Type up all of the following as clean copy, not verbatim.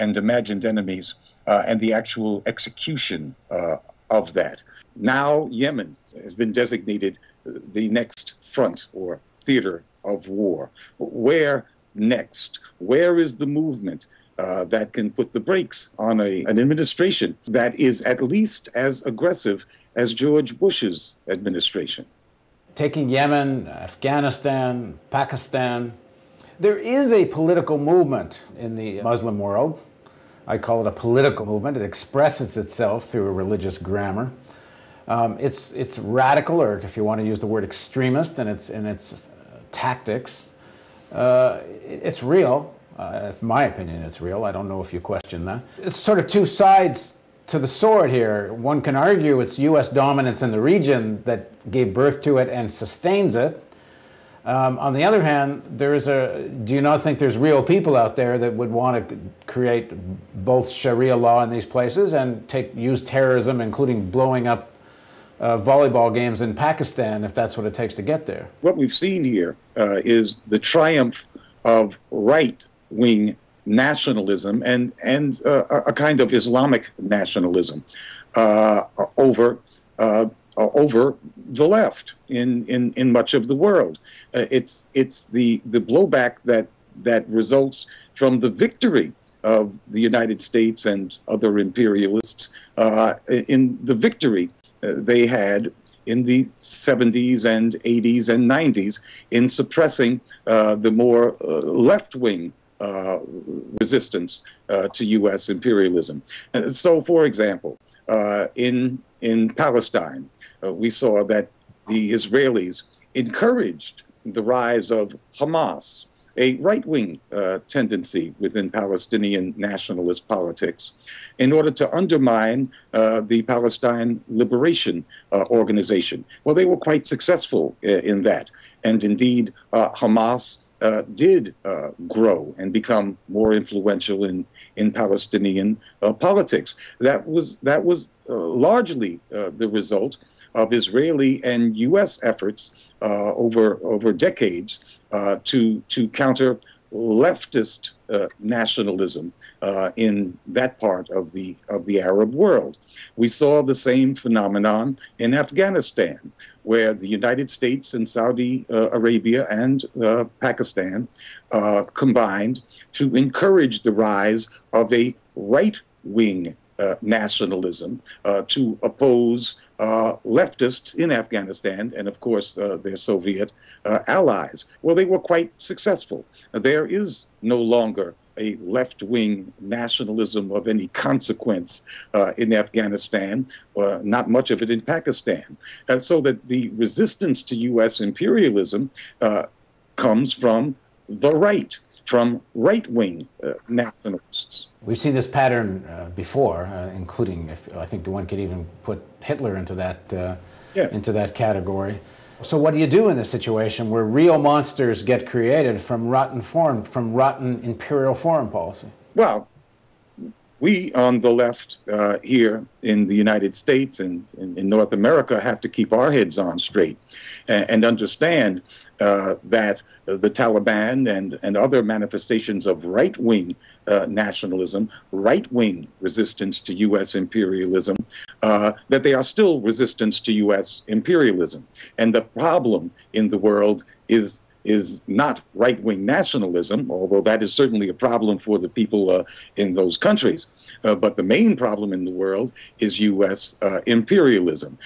and imagined enemies and the actual execution of that. Now Yemen has been designated the next front or theater of war. Where next? Where is the movement that can put the brakes on an administration that is at least as aggressive as George Bush's administration? Taking Yemen, Afghanistan, Pakistan, there is a political movement in the Muslim world. I call it a political movement. It expresses itself through a religious grammar. It's radical, or if you want to use the word extremist, in its tactics. It's real. In my opinion, it's real. I don't know if you question that. It's sort of two sides to the sword here. One can argue it's U.S. dominance in the region that gave birth to it and sustains it. On the other hand, do you not think there's real people out there that would want to create both Sharia law in these places and use terrorism, including blowing up volleyball games in Pakistan, if that's what it takes to get there? What we've seen here is the triumph of right-wing nationalism and a kind of Islamic nationalism over the left in much of the world. It's the blowback that results from the victory of the United States and other imperialists in the victory they had in the 70s and 80s and 90s in suppressing the more left-wing resistance to U.S. imperialism. So, for example, in Palestine, we saw that the Israelis encouraged the rise of Hamas, a right-wing tendency within Palestinian nationalist politics, in order to undermine the Palestine Liberation Organization. Well, they were quite successful in that. And indeed, Hamas did grow and become more influential in Palestinian politics. That was largely the result of Israeli and U.S. efforts over decades to counter leftist nationalism in that part of the Arab world. We saw the same phenomenon in Afghanistan, where the United States and Saudi Arabia and Pakistan combined to encourage the rise of a right-wing nationalism to oppose leftists in Afghanistan and, of course, their Soviet allies. Well, they were quite successful. There is no longer a left-wing nationalism of any consequence in Afghanistan, not much of it in Pakistan. So that the resistance to U.S. imperialism comes from the right, from right-wing nationalists. We've seen this pattern before, including, I think one could even put Hitler into that, yes, into that category. So what do you do in this situation where real monsters get created from rotten imperial foreign policy? Well, we on the left here in the United States and in North America have to keep our heads on straight and understand that the Taliban and other manifestations of right-wing nationalism, right-wing resistance to U.S. imperialism, that they are still resistance to U.S. imperialism. And the problem in the world is not right-wing nationalism, although that is certainly a problem for the people in those countries. But the main problem in the world is U.S. imperialism.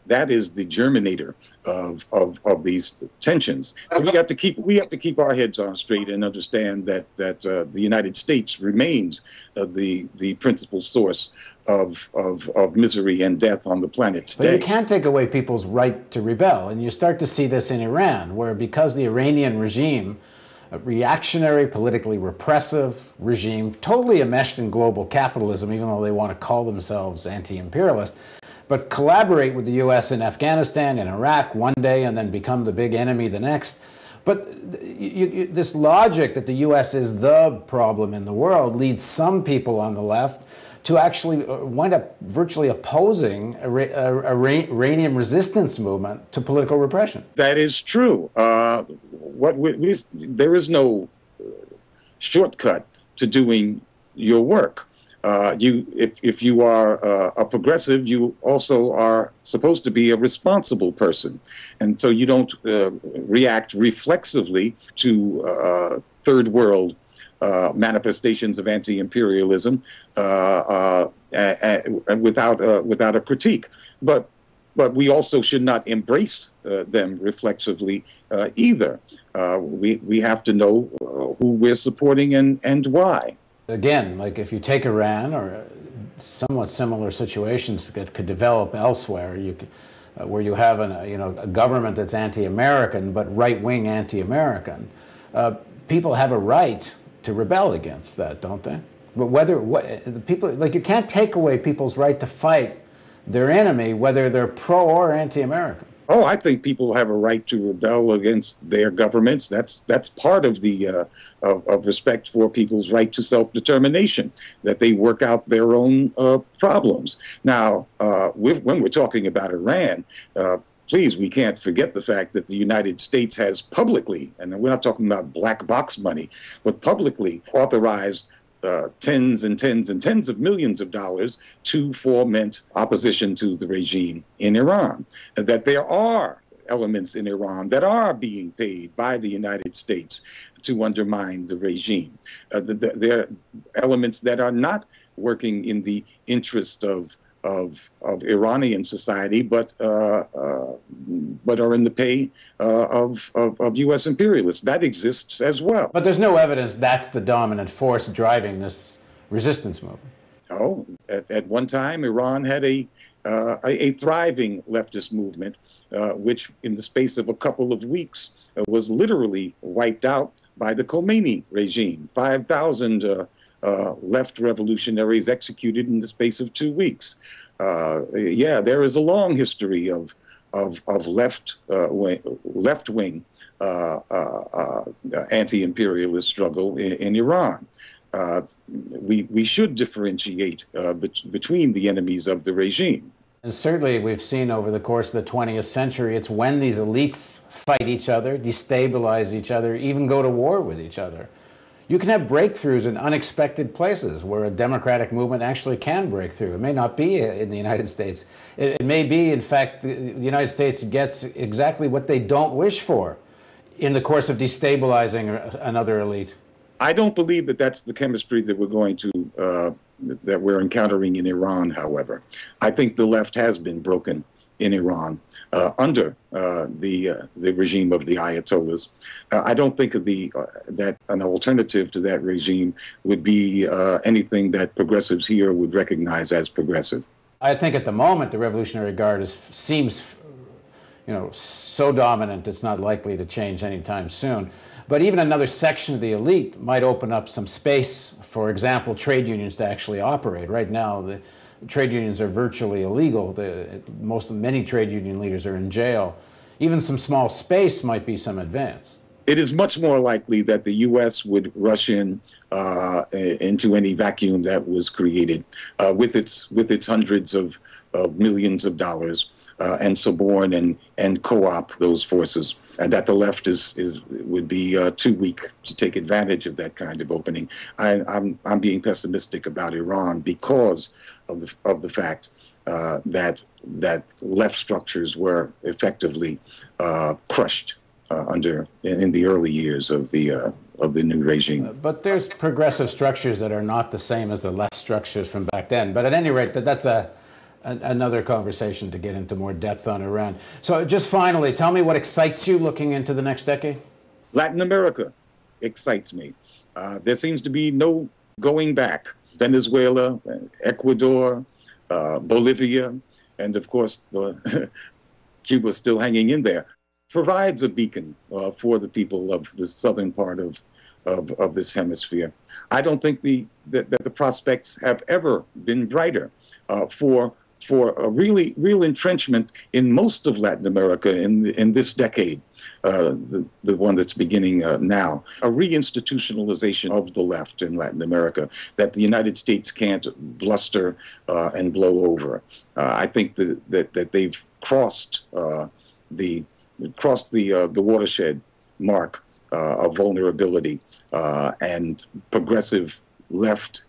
That is the germinator of these tensions. So we have to keep our heads on straight and understand that the United States remains the principal source of misery and death on the planet today. But you can't take away people's right to rebel, and you start to see this in Iran, where because the Iranian regime, a reactionary, politically repressive regime, totally enmeshed in global capitalism, even though they want to call themselves anti-imperialist, but collaborate with the U.S. in Afghanistan and Iraq one day and then become the big enemy the next. But this logic that the U.S. is the problem in the world leads some people on the left to actually wind up virtually opposing a Iranian resistance movement to political repression. That is true. There is no shortcut to doing your work. If you are a progressive, you also are supposed to be a responsible person, and so you don't react reflexively to third world manifestations of anti-imperialism without a critique. But we also should not embrace them reflexively either. We have to know who we're supporting and why. Again, like if you take Iran or somewhat similar situations that could develop elsewhere, where you have a government that's anti-American but right-wing anti-American, people have a right to rebel against that, don't they? But the people, like, you can't take away people's right to fight their enemy, whether they're pro or anti-American. Oh, I think people have a right to rebel against their governments. That's part of the of respect for people's right to self-determination, that they work out their own problems. Now, when we're talking about Iran, please, we can't forget the fact that the United States has publicly, and we're not talking about black box money, but publicly authorized tens and tens and tens of millions of dollars to foment opposition to the regime in Iran. That there are elements in Iran that are being paid by the United States to undermine the regime. There are elements that are not working in the interest of Iranian society, but are in the pay of U.S. imperialists. That exists as well. But there's no evidence that's the dominant force driving this resistance movement. Oh, at one time, Iran had a thriving leftist movement, which in the space of a couple of weeks was literally wiped out by the Khomeini regime. 5,000 left revolutionaries executed in the space of 2 weeks. Yeah, there is a long history of left-wing anti-imperialist struggle in Iran. We should differentiate between the enemies of the regime. And certainly we've seen over the course of the 20th century, it's when these elites fight each other, destabilize each other, even go to war with each other. You can have breakthroughs in unexpected places where a democratic movement actually can break through. It may not be in the United States. It may be, in fact, the United States gets exactly what they don't wish for in the course of destabilizing another elite. I don't believe that that's the chemistry that we're going to, that we're encountering in Iran, however. I think the left has been broken in Iran under the regime of the Ayatollahs. I don't think of that an alternative to that regime would be anything that progressives here would recognize as progressive. I think at the moment the Revolutionary Guard seems so dominant it's not likely to change anytime soon. But even another section of the elite might open up some space, for example, trade unions to actually operate. Right now, the trade unions are virtually illegal. Many trade union leaders are in jail. Even some small space might be some advance. It is much more likely that the U.S. would rush into any vacuum that was created with its hundreds of millions of dollars and suborn and co-op those forces. That the left would be too weak to take advantage of that kind of opening. I'm being pessimistic about Iran because of the fact that left structures were effectively crushed in the early years of the new regime. But there's progressive structures that are not the same as the left structures from back then. But at any rate, that's another conversation to get into more depth on Iran. So just finally, tell me what excites you looking into the next decade? Latin America excites me. There seems to be no going back. Venezuela, Ecuador, Bolivia, and of course Cuba still hanging in there, provides a beacon for the people of the southern part of this hemisphere. I don't think that the prospects have ever been brighter for a real entrenchment in most of Latin America in this decade, the one that's beginning now, a reinstitutionalization of the left in Latin America that the United States can't bluster and blow over. I think that they've crossed the watershed mark of vulnerability, and progressive left